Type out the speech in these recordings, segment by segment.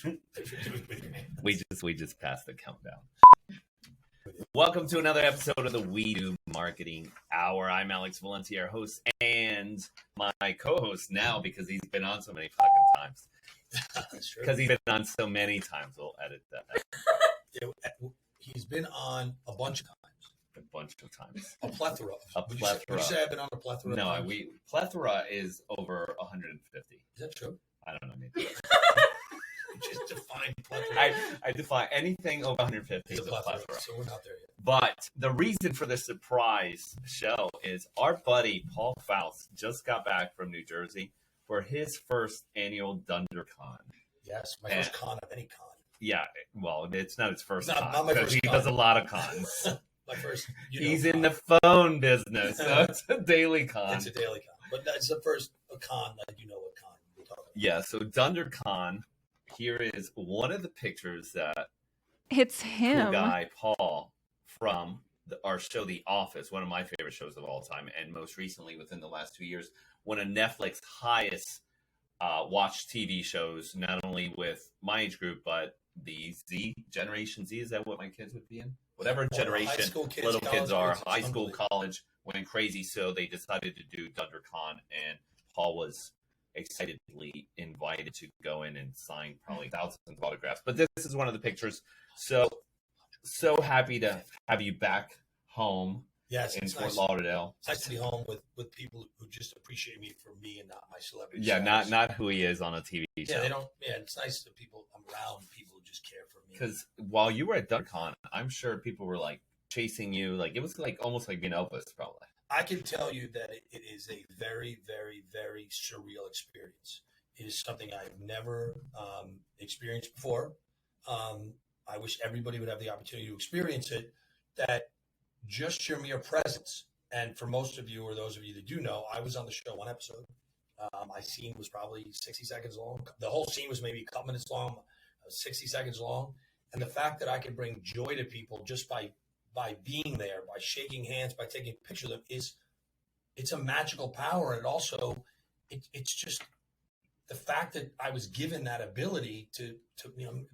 We just passed the countdown. Welcome to another episode of the We Do Marketing Hour. I'm Alex Valenti, our host, and my co-host now, because he's been on so many fucking times. That's true. Because he's been on so many times, we'll edit that. He's been on a bunch of times. A bunch of times. A plethora. Would you say I've been on a plethora? No, of times? plethora is over 150. Is that true? I don't know. Maybe. Just define plethora. I define anything over 150 as a plethora. So we're not there yet. But the reason for the surprise show is our buddy Paul Faust just got back from New Jersey for his first annual DunderCon. Yes, my first con of any con. Yeah, well, it's not his first not con my because first he con. does a lot of cons. My first. He's in the phone business, so it's a daily con. It's a daily con, but that's the first con that you know what con we're talking about. Yeah, so DunderCon. Here is one of the pictures that it's him, cool guy Paul from our show, The Office, one of my favorite shows of all time, and most recently, within the last 2 years, one of Netflix's highest watched TV shows, not only with my age group, but the Z, Generation Z. Is that what my kids would be in? Whatever generation little kids are, high school, college, went crazy. So they decided to do DunderCon, and Paul was excitedly invited to go in and sign probably thousands of autographs. But this is one of the pictures. So happy to have you back home. Yes, in Fort nice. Lauderdale. It's nice to be home with people who just appreciate me for me and not my celebrity. Yeah, status. not who he is on a TV show. Yeah, they don't. Yeah, it's nice that I'm around people who just care for me. Because while you were at DunderCon, I'm sure people were like chasing you. Like it was like almost like being Elvis, probably. I can tell you that it is a very, very, very surreal experience. It is something I've never experienced before. I wish everybody would have the opportunity to experience it. That just your mere presence, and for most of you or those of you that do know, I was on the show one episode. My scene was probably 60 seconds long. The whole scene was maybe a couple minutes long, 60 seconds long. And the fact that I could bring joy to people just by being there, by shaking hands, by taking a picture of them it's a magical power. And also it's just the fact that I was given that ability to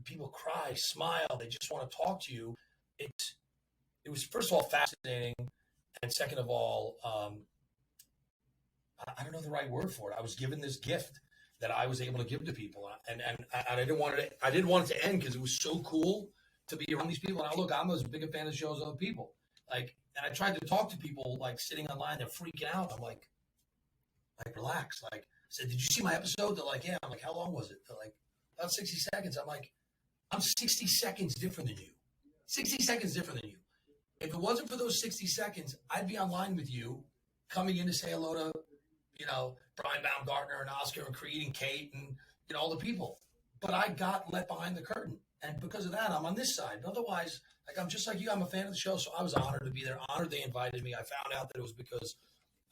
people cry, smile, they just want to talk to you. It was, first of all, fascinating. And second of all, I don't know the right word for it. I was given this gift that I was able to give to people. And I didn't want it to end because it was so cool to be around these people. And I'm as big a fan of shows as other people. And I tried to talk to people like sitting online, they're freaking out. I'm like relax. Like I said, did you see my episode? They're like, yeah. I'm like, how long was it? They're like, about 60 seconds. I'm like, I'm 60 seconds different than you. 60 seconds different than you. If it wasn't for those 60 seconds, I'd be online with you, coming in to say hello to, Brian Baumgartner and Oscar and Creed and Kate and, all the people. But I got let behind the curtain. And because of that, I'm on this side. But otherwise, I'm just like you. I'm a fan of the show, so I was honored to be there. Honored they invited me. I found out that it was because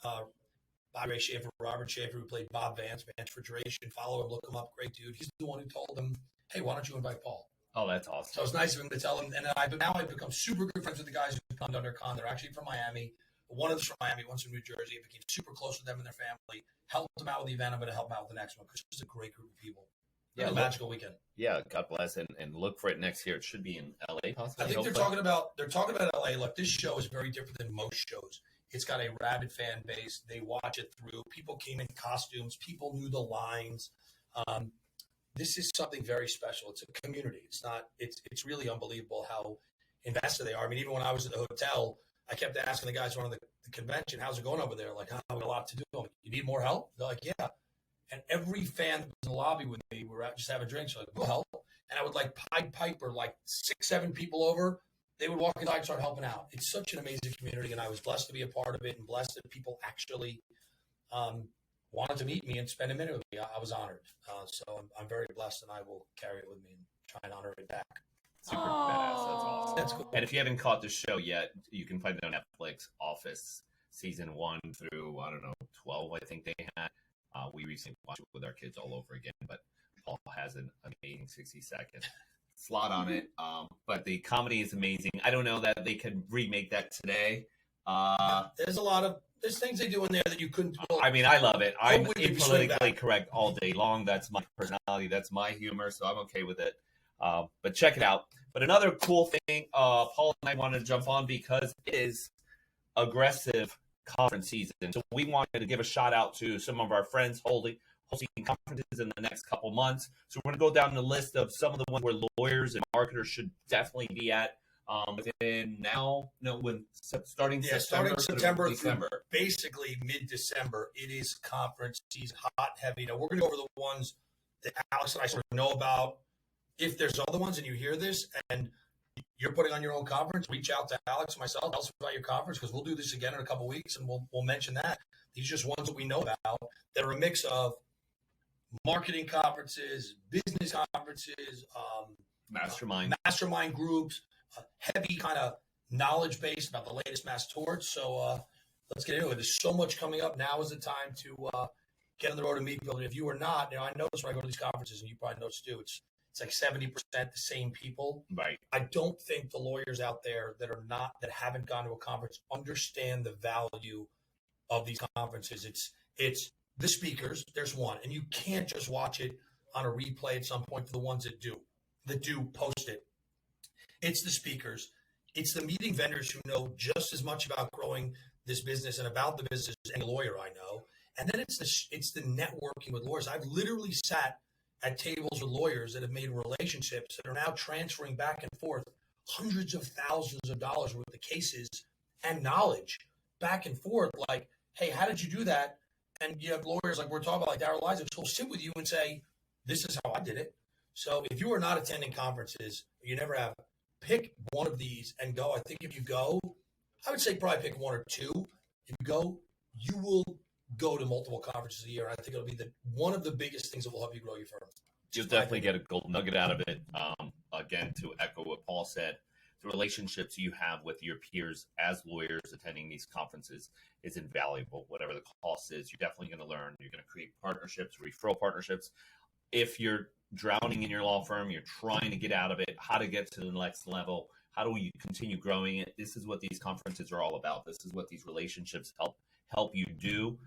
Bobby Ray Schaefer, Robert Schaefer, who played Bob Vance, Vance Refrigeration. Follow him, look him up. Great dude. He's the one who told them, hey, why don't you invite Paul? Oh, that's awesome. So it's nice of him to tell him. And now I've become super good friends with the guys who come to DunderCon. They're actually from Miami. One of them's from Miami, one's from New Jersey. I became super close with them and their family. Helped them out with the event. I'm going to help them out with the next one because it's a great group of people. Yeah, a magical weekend. Yeah, God bless, and look for it next year. It should be in LA, possibly. I think they're talking about LA. Look, this show is very different than most shows. It's got a rabid fan base. They watch it through. People came in costumes. People knew the lines. This is something very special. It's a community. It's really unbelievable how invested they are. I mean, even when I was at the hotel, I kept asking the guys running the convention, how's it going over there? Like, we got a lot to do. I'm like, you need more help? They're like, yeah. And every fan that was in the lobby with me, we were out just having drinks. Like, we'll help. And I would Pied Piper, 6, 7 people over. They would walk inside and start helping out. It's such an amazing community, and I was blessed to be a part of it and blessed that people actually wanted to meet me and spend a minute with me. I was honored. So I'm very blessed, and I will carry it with me and try and honor it back. Super badass. That's awesome. That's cool. And if you haven't caught the show yet, you can find it on Netflix. Office season 1 through 12. I think they had. We recently watched it with our kids all over again, but Paul has an amazing 60-second slot on it. But the comedy is amazing. I don't know that they could remake that today. There's a lot of There's things they do in there that you couldn't. Well, I mean, I love it. I'm would you politically swing back? correct all day long. That's my personality. That's my humor. So I'm okay with it. But check it out. But another cool thing, Paul and I wanted to jump on because it is aggressive conference season. So we wanted to give a shout out to some of our friends hosting conferences in the next couple months. So we're going to go down the list of some of the ones where lawyers and marketers should definitely be at within now, starting September December. through basically mid-December. It is conference season, hot, heavy. Now we're going to go over the ones that Alex and I sort of know about. If there's other ones and you hear this and you're putting on your own conference, reach out to Alex and myself. Tell us about your conference because we'll do this again in a couple of weeks and we'll mention that. These are just ones that we know about that are a mix of marketing conferences, business conferences, mastermind groups, heavy kind of knowledge base about the latest mass torch. So let's get into it. There's so much coming up. Now is the time to get on the road and meet people. And if you are not, I notice when I go to these conferences, and you probably notice too, it's like 70% the same people. Right. I don't think the lawyers out there that haven't gone to a conference understand the value of these conferences. It's the speakers. There's one, and you can't just watch it on a replay at some point for the ones that do post it. It's the speakers. It's the meeting vendors who know just as much about growing this business and about the business as any lawyer I know. And then it's the networking with lawyers. I've literally sat at tables with lawyers that have made relationships that are now transferring back and forth hundreds of thousands of dollars worth of cases and knowledge back and forth. Like, hey, how did you do that? And you have lawyers like we're talking about, like Darryl Isaacs, who'll sit with you and say, this is how I did it. So if you are not attending conferences, you never have, pick one of these and go. I think if you go, I would say probably pick one or two. If you go, you will go to multiple conferences a year. I think it'll be one of the biggest things that will help you grow your firm. You'll definitely get a gold nugget out of it. Again, to echo what Paul said, the relationships you have with your peers as lawyers attending these conferences is invaluable. Whatever the cost is, you're definitely going to learn. You're going to create partnerships, referral partnerships. If you're drowning in your law firm, you're trying to get out of it, how to get to the next level, how do we continue growing it? This is what these conferences are all about. This is what these relationships help you do.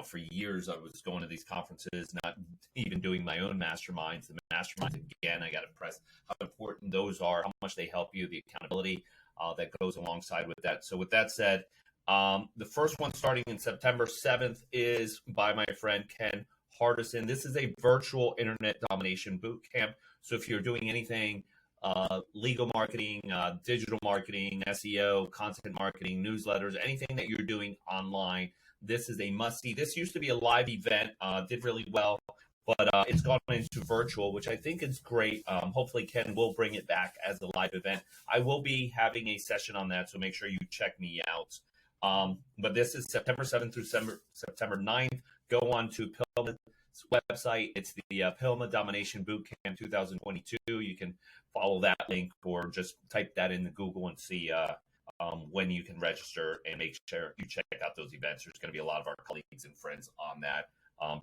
For years I was going to these conferences, not even doing my own masterminds. The masterminds, again, I got to press how important those are, how much they help you, the accountability that goes alongside with that. So with that said, the first one starting in September 7th is by my friend Ken Hardison. This is a virtual internet domination boot camp. So if you're doing anything legal marketing, digital marketing, SEO, content marketing, newsletters, anything that you're doing online, this is a must-see. This used to be a live event, did really well, but it's gone into virtual, which I think is great. Hopefully Ken will bring it back as a live event. I will be having a session on that, so make sure you check me out. But this is September 7th through September 9th. Go on to Pilma's website. It's the Pilma Domination Bootcamp 2022. You can follow that link or just type that into Google and see when you can register, and make sure you check out those events. There's going to be a lot of our colleagues and friends on that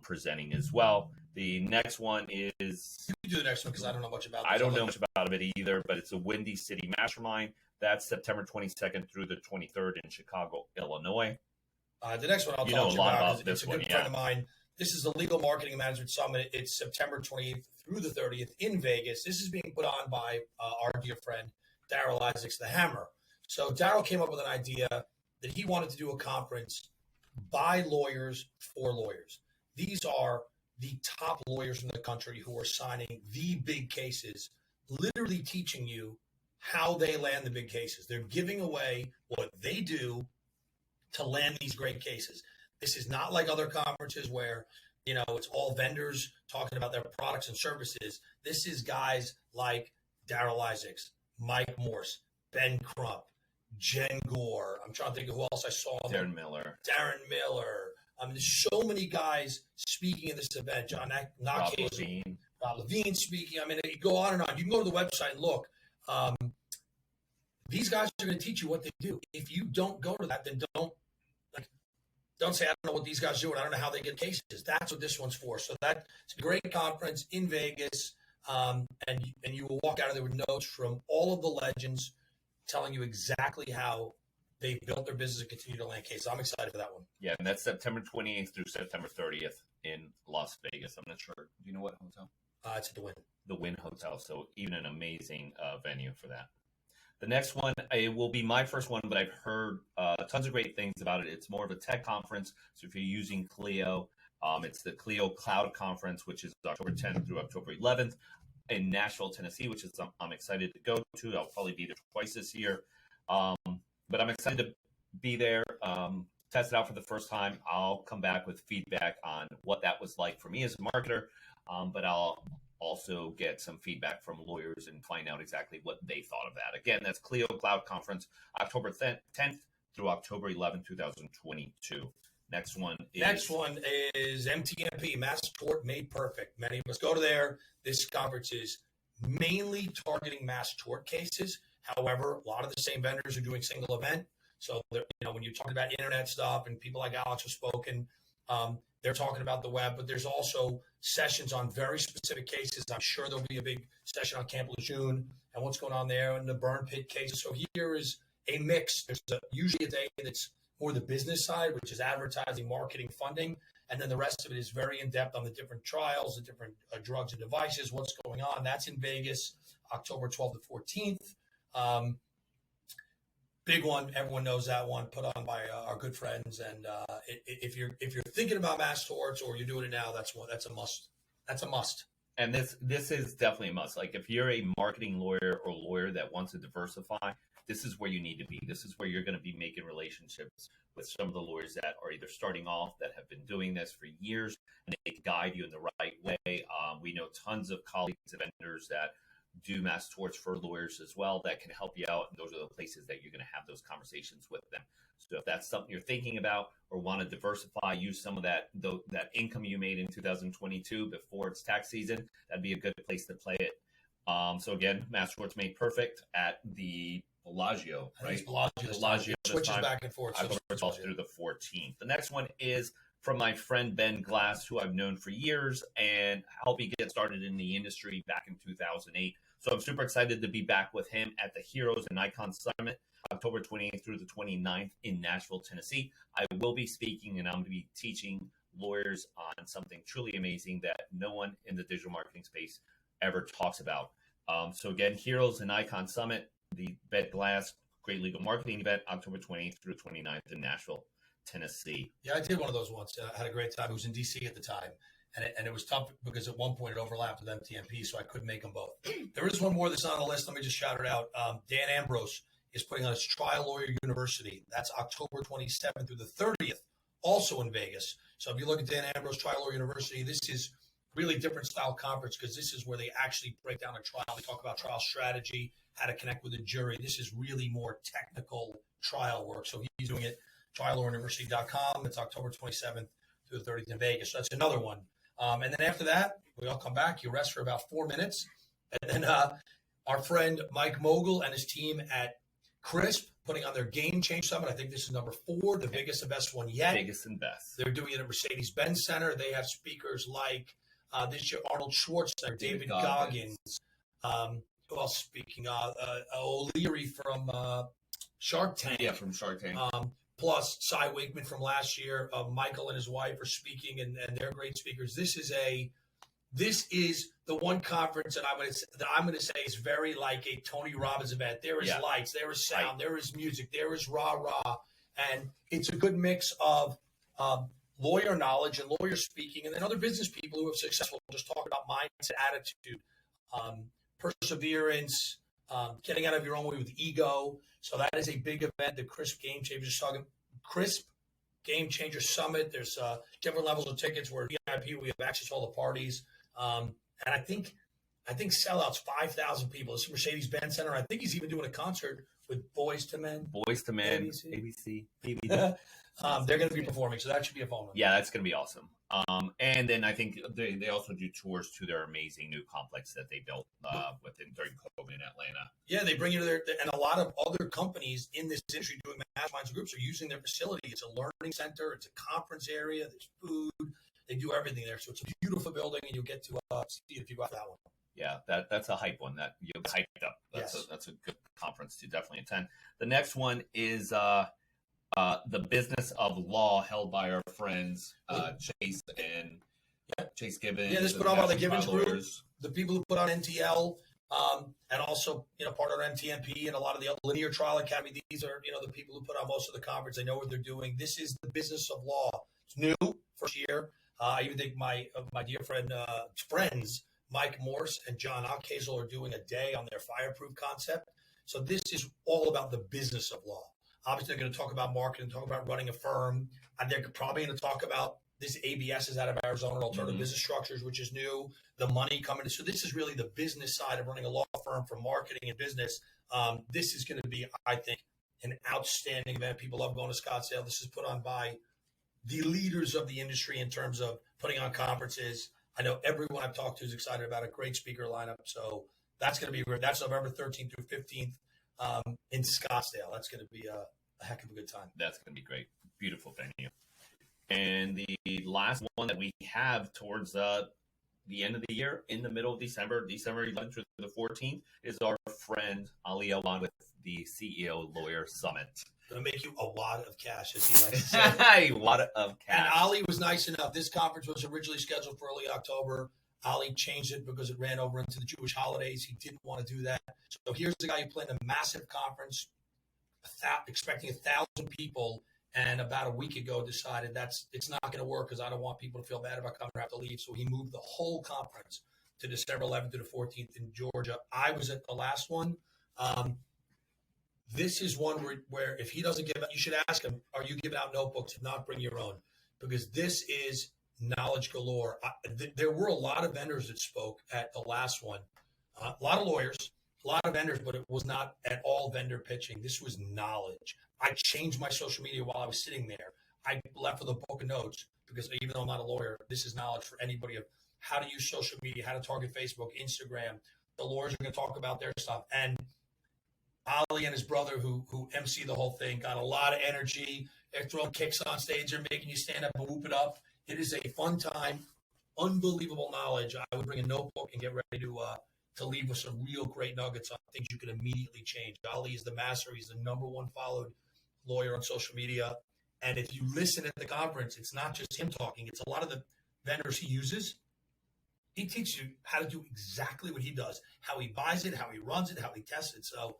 presenting as well. The next one is... You do the next one because I don't know much about it. I don't know much about it either, but it's a Windy City Mastermind. That's September 22nd through the 23rd in Chicago, Illinois. The next one I'll talk to you about. It's a good friend of mine. This is the Legal Marketing Management Summit. It's September 28th through the 30th in Vegas. This is being put on by our dear friend, Darryl Isaacs, the Hammer. So Darryl came up with an idea that he wanted to do a conference by lawyers for lawyers. These are the top lawyers in the country who are signing the big cases, literally teaching you how they land the big cases. They're giving away what they do to land these great cases. This is not like other conferences where, it's all vendors talking about their products and services. This is guys like Darryl Isaacs, Mike Morse, Ben Crump, Jen Gore. I'm trying to think of who else I saw. Darren Miller. There's so many guys speaking in this event. John Nakache, Rob Levine speaking. You go on and on. You can go to the website and look. These guys are going to teach you what they do. If you don't go to that, then don't say, I don't know what these guys do and I don't know how they get cases. That's what this one's for. So it's a great conference in Vegas. And you will walk out of there with notes from all of the legends telling you exactly how they've built their business and continue to land cases. I'm excited for that one. Yeah, and that's September 28th through September 30th in Las Vegas. I'm not sure. Do you know what hotel? It's at the Wynn. The Wynn Hotel. So even an amazing venue for that. The next one, it will be my first one, but I've heard tons of great things about it. It's more of a tech conference. So if you're using Clio, it's the Clio Cloud Conference, which is October 10th through October 11th in Nashville, Tennessee, which is I'm excited to go to. I'll probably be there twice this year. But I'm excited to be there, test it out for the first time. I'll come back with feedback on what that was like for me as a marketer, but I'll also get some feedback from lawyers and find out exactly what they thought of that. Again, that's Clio Cloud Conference, October 10th through October 11th, 2022. Next one is Mtmp, Mass Tort Made Perfect. Many of us go to there. This conference is mainly targeting mass tort cases. However, a lot of the same vendors are doing single event. So, when you're talking about internet stuff and people like Alex have spoken, they're talking about the web, but there's also sessions on very specific cases. I'm sure there'll be a big session on Camp Lejeune and what's going on there and the burn pit cases. So here is a mix. There's usually a day that's more the business side, which is advertising, marketing, funding. And then the rest of it is very in-depth on the different trials, the different drugs and devices, what's going on. That's in Vegas, October 12th to 14th. Big one, everyone knows that one, put on by our good friends. And if you're thinking about mass torts or you're doing it now, that's a must. That's a must. And this is definitely a must. Like if you're a marketing lawyer or lawyer that wants to diversify, this is where you need to be. This is where you're going to be making relationships with some of the lawyers that are either starting off, that have been doing this for years, and they can guide you in the right way. We know tons of colleagues and vendors that do mass torts for lawyers as well that can help you out. And those are the places that you're going to have those conversations with them. So if that's something you're thinking about or want to diversify, use some of that income you made in 2022 before it's tax season, that'd be a good place to play it. So again, Mass Torts Made Perfect at the Bellagio, right? Bellagio switches back and forth. October 12th through the 14th. The next one is from my friend Ben Glass, who I've known for years and helped me get started in the industry back in 2008. So I'm super excited to be back with him at the Heroes and Icons Summit, October 28th through the 29th in Nashville, Tennessee. I will be speaking and I'm going to be teaching lawyers on something truly amazing that no one in the digital marketing space ever talks about. So again, Heroes and Icons Summit, the Ben Glass Great Legal Marketing event, October 28th through 29th in Nashville, Tennessee. Yeah, I did one of those once. I had a great time. It was in DC at the time. And it was tough because at one point it overlapped with Mtmp, so I couldn't make them both. There is one more that's on the list. Let me just shout it out. Dan Ambrose is putting on his Trial Lawyer University. That's October 27th through the 30th, also in Vegas. So if you look at Dan Ambrose Trial Lawyer University, this is really different style conference because this is where they actually break down a trial. They talk about trial strategy, how to connect with a jury. This is really more technical trial work. So he's doing it, triallawyeruniversity.com. It's October 27th through the 30th in Vegas. So that's another one. And then after that, we all come back. You rest for about 4 minutes. And then our friend Mike Mogul and his team at Crisp putting on their Game Change Summit. I think this is number 4, the biggest and best one yet. Biggest and best. They're doing it at Mercedes-Benz Center. They have speakers like this year Arnold Schwarzenegger, David Goggins. Who else speaking? O'Leary from Shark Tank. Yeah, from Shark Tank. Plus Cy Wakeman from last year. Michael and his wife are speaking, and they're great speakers. This is the one conference that I'm going to say is very like a Tony Robbins event. There is lights, there is sound, there is music, there is rah-rah, and it's a good mix of lawyer knowledge and lawyer speaking, and then other business people who are successful just talk about mindset, attitude, perseverance, getting out of your own way with ego. So that is a big event. The Crisp Game Changers Crisp Game Changer Summit. There's different levels of tickets. We're VIP. We have access to all the parties. And I think sellouts 5,000 people. It's Mercedes-Benz Center. I think he's even doing a concert with Boys to Men. ABC. They're going to be performing, so that should be a fun one. Yeah, that's going to be awesome. And then I think they also do tours to their amazing new complex that they built during COVID in Atlanta. Yeah, they bring you to their, and a lot of other companies in this industry doing masterminds groups are using their facility. It's a learning center. It's a conference area. There's food. They do everything there. So it's a beautiful building, and you'll get to see it if you go out that one. Yeah, that's a hype one. That you'll get hyped up. Yes. That's a good conference to definitely attend. The next one is the Business of Law, held by our friends Chase and Chase Gibbons. Yeah, this put on by the Gibbons group, the people who put on NTL, and also part of Mtmp and a lot of the Linear Trial Academy. These are the people who put on most of the conference. They know what they're doing. This is the Business of Law. It's new, first year. I even think my dear friends Mike Morse and John Ockhazel are doing a day on their fireproof concept. So this is all about the business of law. Obviously, they're going to talk about marketing, talk about running a firm. And they're probably going to talk about this ABS is out of Arizona, alternative business structures, which is new, the money coming in. So this is really the business side of running a law firm for marketing and business. This is going to be, I think, an outstanding event. People love going to Scottsdale. This is put on by the leaders of the industry in terms of putting on conferences. I know everyone I've talked to is excited about a great speaker lineup. So that's going to be great. That's November 13th through 15th in Scottsdale. That's going to be a heck of a good time. That's going to be great. Beautiful venue. And the last one that we have towards the end of the year, in the middle of December 11th through the 14th, is our friend Ali Alwan with the CEO Lawyer Summit. Going to make you a lot of cash, as he likes to say. A lot of cash. And Ali was nice enough. This conference was originally scheduled for early October. Ali changed it because it ran over into the Jewish holidays. He didn't want to do that. So here's the guy who planned a massive conference, expecting 1,000 people, and about a week ago decided it's not going to work because I don't want people to feel bad about coming or have to leave. So he moved the whole conference to December 11th to the 14th in Georgia. I was at the last one. This is one where if he doesn't give out, you should ask him, are you giving out notebooks? If not, bring your own. Because this is knowledge galore. There were a lot of vendors that spoke at the last one. A lot of lawyers, a lot of vendors, but it was not at all vendor pitching. This was knowledge. I changed my social media while I was sitting there. I left with a book of notes because even though I'm not a lawyer, this is knowledge for anybody of how to use social media, how to target Facebook, Instagram. The lawyers are going to talk about their stuff. And Ali and his brother, who MC the whole thing, got a lot of energy. They're throwing kicks on stage. They're making you stand up and whoop it up. It is a fun time, unbelievable knowledge. I would bring a notebook and get ready to leave with some real great nuggets on things you can immediately change. Ali is the master. He's the number one followed lawyer on social media. And if you listen at the conference, it's not just him talking. It's a lot of the vendors he uses. He teaches you how to do exactly what he does, how he buys it, how he runs it, how he tests it. So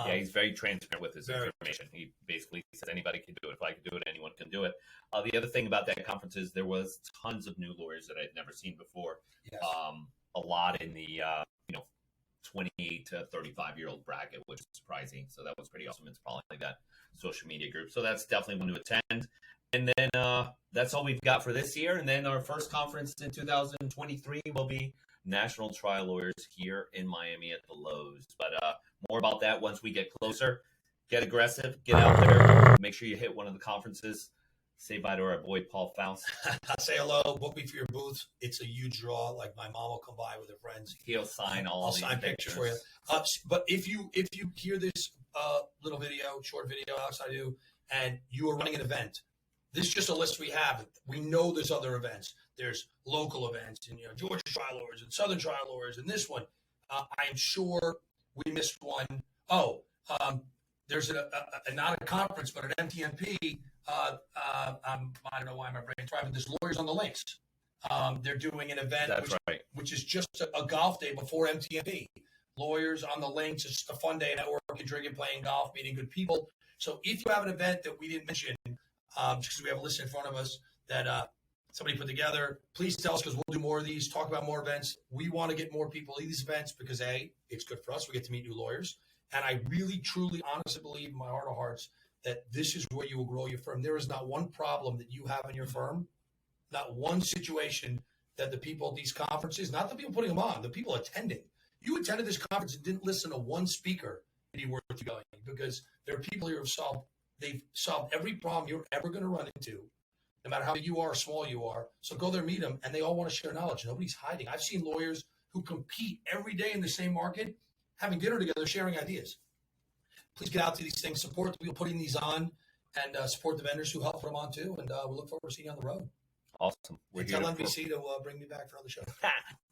yeah, he's very transparent with his information. He basically says anybody can do it. If I can do it, anyone can do it. The other thing about that conference is there was tons of new lawyers that I'd never seen before. Yes. A lot in the 28 to 35-year-old bracket, which is surprising. So that was pretty awesome. It's probably that social media group. So that's definitely one to attend. And then that's all we've got for this year. And then our first conference in 2023 will be National Trial Lawyers here in Miami at the Lowe's. But more about that once we get closer. Get aggressive. Get out there. Make sure you hit one of the conferences. Say bye to our boy Paul Faust. Say hello. Book me for your booth. It's a huge draw. Like my mom will come by with her friends. He'll sign all. I'll sign pictures for you. But if you hear this little video, short video, Alex, I do, and you are running an event, this is just a list we have. We know there's other events. There's local events, and Georgia trial lawyers and Southern trial lawyers, and this one. I'm sure we missed one. There's not a conference, but an MTMP. I don't know why my brain's driving. There's Lawyers on the Links. They're doing an event, which is just a golf day before MTMP. Lawyers on the Links. It's just a fun day, networking, drinking, playing golf, meeting good people. So if you have an event that we didn't mention, just because we have a list in front of us that somebody put together, please tell us because we'll do more of these, talk about more events. We want to get more people to these events because, A, it's good for us. We get to meet new lawyers. And I really, truly, honestly believe in my heart of hearts that this is where you will grow your firm. There is not one problem that you have in your firm, not one situation that the people at these conferences, not the people putting them on, the people attending. You attended this conference and didn't listen to one speaker and be worth you going because there are people here who they've solved every problem you're ever going to run into, no matter how big you are or small you are. So go there, meet them, and they all want to share knowledge. Nobody's hiding. I've seen lawyers who compete every day in the same market, having dinner together, sharing ideas. Please get out to these things, support the people putting these on, and support the vendors who help put them on too. And we look forward to seeing you on the road. Awesome. And tell NBC to bring me back for other shows.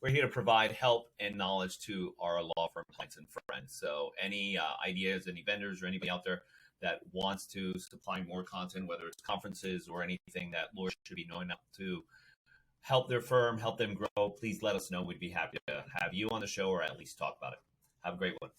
We're here to provide help and knowledge to our law firm clients and friends. So any ideas, any vendors or anybody out there that wants to supply more content, whether it's conferences or anything that lawyers should be knowing to help their firm, help them grow, please let us know. We'd be happy to have you on the show or at least talk about it. Have a great one.